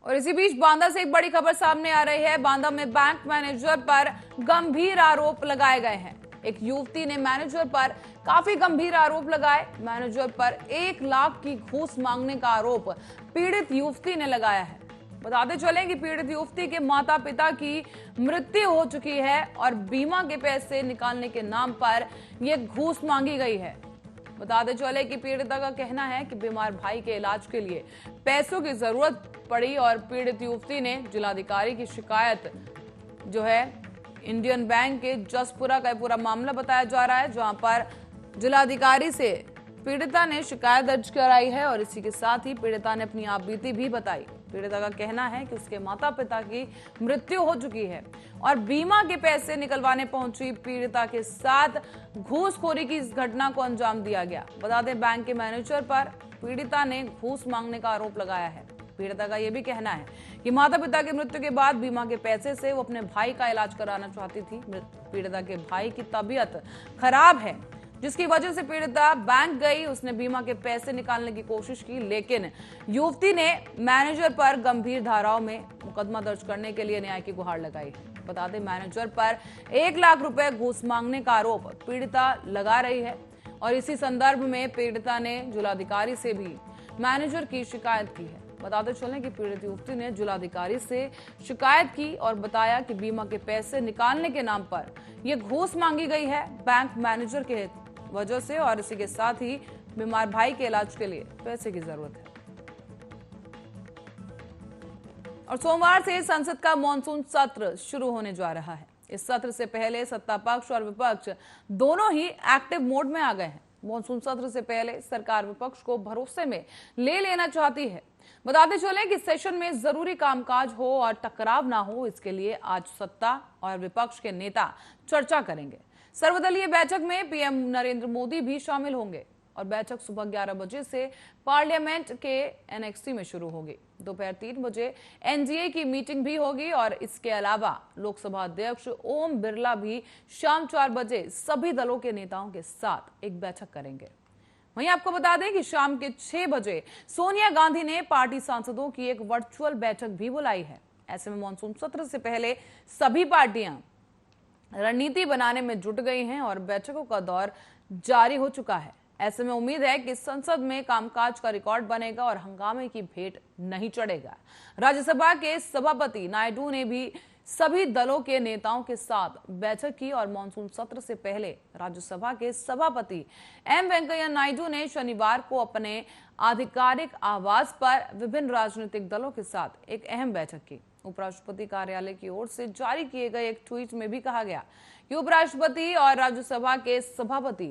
और इसी बीच बांदा से एक बड़ी खबर सामने आ रही है। बांदा में बैंक मैनेजर पर गंभीर आरोप लगाए गए हैं। एक युवती ने मैनेजर पर काफी गंभीर आरोप लगाए। मैनेजर पर 1 लाख की घूस मांगने का आरोप पीड़ित युवती ने लगाया है। बताते चलें कि पीड़ित युवती के माता पिता की मृत्यु हो चुकी है और बीमा के पैसे निकालने के नाम पर यह घूस मांगी गई है। बताते चले कि पीड़िता का कहना है कि बीमार भाई के इलाज के लिए पैसों की जरूरत पड़ी और पीड़ित युवती ने जिलाधिकारी की शिकायत जो है इंडियन बैंक के जसपुरा का पूरा मामला बताया जा रहा है, जहां पर जिलाधिकारी से पीड़िता ने शिकायत दर्ज कराई है और इसी के साथ ही पीड़िता ने अपनी आपबीती भी बताई। पीड़िता का कहना है कि उसके माता पिता की मृत्यु हो चुकी है और बीमा के पैसे निकलवाने पहुंची पीड़िता के साथ घूसखोरी की इस घटना को अंजाम दिया गया। बता दें, बैंक के मैनेजर पर पीड़िता ने घूस मांगने का आरोप लगाया है। पीड़िता का यह भी कहना है कि माता पिता की मृत्यु के बाद बीमा के पैसे से वो अपने भाई का इलाज कराना चाहती थी। पीड़िता के भाई की तबीयत खराब है, जिसकी वजह से पीड़िता बैंक गई। उसने बीमा के पैसे निकालने की कोशिश की, लेकिन युवती ने मैनेजर पर गंभीर धाराओं में मुकदमा दर्ज करने के लिए न्याय की गुहार लगाई। बता दें, मैनेजर पर 1 लाख रुपए घूस मांगने का आरोप पीड़िता लगा रही है और इसी संदर्भ में पीड़िता ने जिलाधिकारी से भी मैनेजर की शिकायत की है। बताते चलें कि पीड़ित युवती ने जिलाधिकारी से शिकायत की और बताया कि बीमा के पैसे निकालने के नाम पर यह घूस मांगी गई है बैंक मैनेजर के वजह से और इसी के साथ ही बीमार भाई के इलाज के लिए पैसे की जरूरत है। और सोमवार से संसद का मॉनसून सत्र शुरू होने जा रहा है। इस सत्र से पहले सत्ता पक्ष और विपक्ष दोनों ही एक्टिव मोड में आ गए हैं। मॉनसून सत्र से पहले सरकार विपक्ष को भरोसे में ले लेना चाहती है। बताते चलें कि सेशन में जरूरी कामकाज हो और टकराव ना हो, इसके लिए आज सत्ता और विपक्ष के नेता चर्चा करेंगे। सर्वदलीय बैठक में पीएम नरेंद्र मोदी भी शामिल होंगे और बैठक सुबह 11 बजे से पार्लियामेंट के एनेक्सी में शुरू होगी। दोपहर 3 बजे एनडीए की मीटिंग भी होगी और इसके अलावा लोकसभा अध्यक्ष ओम बिरला भी शाम 4 बजे सभी दलों के नेताओं के साथ एक बैठक करेंगे। वहीं आपको बता दें कि शाम के 6 बजे सोनिया गांधी ने पार्टी सांसदों की एक वर्चुअल बैठक भी बुलाई है। ऐसे में मॉनसून सत्र से पहले सभी पार्टियां रणनीति बनाने में जुट गई हैं और बैठकों का दौर जारी हो चुका है। ऐसे में उम्मीद है कि संसद में कामकाज का रिकॉर्ड बनेगा और हंगामे की भेंट नहीं चढ़ेगा। राज्यसभा के सभापति नायडू ने भी सभी दलों के नेताओं के साथ बैठक की और मॉनसून सत्र से पहले राज्यसभा के सभापति एम वेंकैया नायडू ने शनिवार को अपने आधिकारिक आवास पर विभिन्न राजनीतिक दलों के साथ एक अहम बैठक की। उपराष्ट्रपति कार्यालय की ओर से जारी किए गए एक ट्वीट में भी कहा गया कि उपराष्ट्रपति और राज्यसभा के सभापति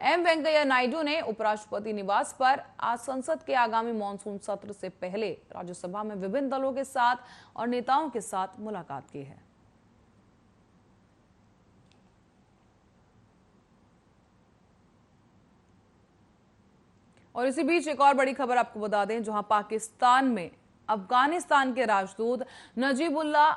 एम वेंकैया नायडू ने उपराष्ट्रपति निवास पर आज संसद के आगामी मॉनसून सत्र से पहले राज्यसभा में विभिन्न दलों के साथ और नेताओं के साथ मुलाकात की है। और इसी बीच एक और बड़ी खबर आपको बता दें, जहां पाकिस्तान में अफगानिस्तान के राजदूत नजीबुल्लाह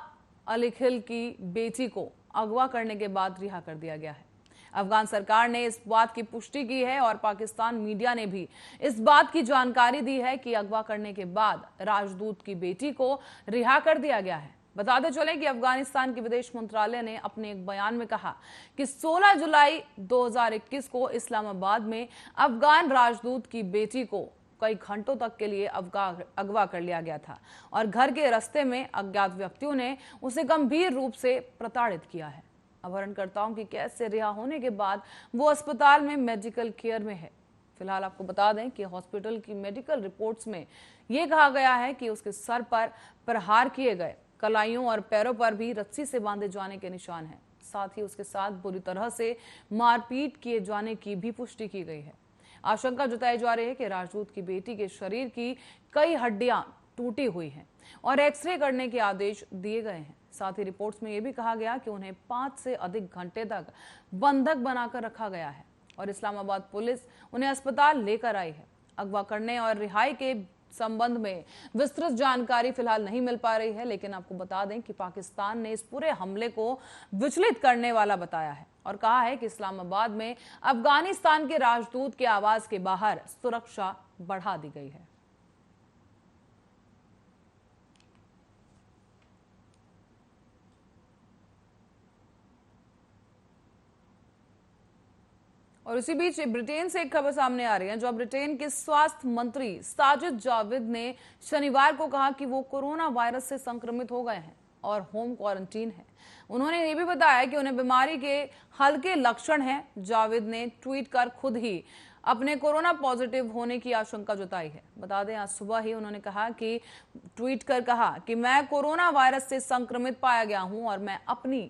अलीखिल की बेटी को अगवा करने के बाद रिहा कर दिया गया है। अफगान सरकार ने इस बात की पुष्टि की है और पाकिस्तान मीडिया ने भी इस बात की जानकारी दी है कि अगवा करने के बाद राजदूत की बेटी को रिहा कर दिया गया है। बताते चलें कि अफगानिस्तान के विदेश मंत्रालय ने अपने एक बयान में कहा कि 16 जुलाई 2021 को इस्लामाबाद में अफगान राजदूत की बेटी को कई घंटों तक के लिए अगवा कर लिया गया था और घर के रास्ते में अज्ञात व्यक्तियों ने उसे गंभीर रूप से प्रताड़ित किया है। अपहरणकर्ताओं की कैद से रिहा होने के बाद वो अस्पताल में मेडिकल केयर में है। फिलहाल आपको बता दें कि हॉस्पिटल की मेडिकल रिपोर्ट्स में यह कहा गया है कि उसके सर पर प्रहार किए गए, कलाइयों और पैरों पर भी रस्सी से बांधे जाने के निशान हैं। साथ ही उसके साथ बुरी तरह से मारपीट किए जाने की भी पुष्टि की गई है। आशंका जताई जा रही है कि राजदूत की बेटी के शरीर की कई हड्डियां टूटी हुई हैं और एक्सरे करने के आदेश दिए गए हैं। साथ ही रिपोर्ट्स में यह भी कहा गया कि उन्हें 5 से अधिक घंटे तक बंधक बनाकर रखा गया है और इस्लामाबाद पुलिस उन्हें अस्पताल लेकर आई है। अगवा करने और रिहाई के संबंध में विस्तृत जानकारी फिलहाल नहीं मिल पा रही है, लेकिन आपको बता दें कि पाकिस्तान ने इस पूरे हमले को विचलित करने वाला बताया है और कहा है कि इस्लामाबाद में अफगानिस्तान के राजदूत के आवास के बाहर सुरक्षा बढ़ा दी गई है। और इसी बीच ब्रिटेन से एक खबर सामने आ रही है, जो ब्रिटेन के स्वास्थ्य मंत्री साजिद जाविद ने शनिवार को कहा कि वो कोरोना वायरस से संक्रमित हो गए हैं और होम क्वारंटीन है। उन्होंने ये भी बताया कि उन्हें बीमारी के हल्के लक्षण हैं। जाविद ने ट्वीट कर खुद ही अपने कोरोना पॉजिटिव होने की आशंका जताई है। बता दें, आज सुबह ही उन्होंने ट्वीट कर कहा कि मैं कोरोना वायरस से संक्रमित पाया गया हूं और मैं अपनी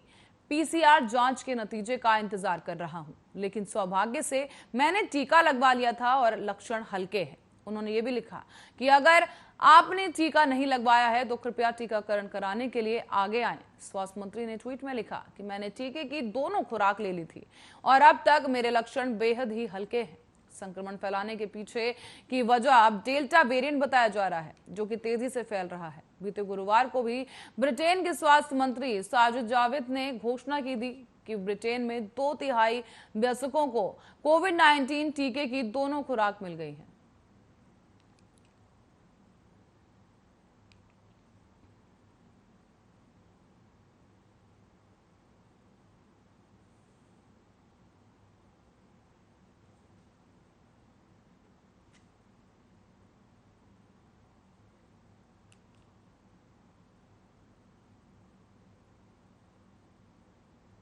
पीसीआर जांच के नतीजे का इंतजार कर रहा हूं, लेकिन सौभाग्य से मैंने टीका लगवा लिया था और लक्षण हल्के हैं। उन्होंने ये भी लिखा कि अगर आपने टीका नहीं लगवाया है तो कृपया टीकाकरण कराने के लिए आगे आएं। स्वास्थ्य मंत्री ने ट्वीट में लिखा कि मैंने टीके की दोनों खुराक ले ली थी और अब तक मेरे लक्षण बेहद ही हल्के हैं। संक्रमण फैलाने के पीछे की वजह अब डेल्टा वेरिएंट बताया जा रहा है, जो कि तेजी से फैल रहा है। बीते गुरुवार को भी ब्रिटेन के स्वास्थ्य मंत्री साजिद जाविद ने घोषणा की थी कि ब्रिटेन में 2/3 वयस्कों को कोविड-19 टीके की दोनों खुराक मिल गई है।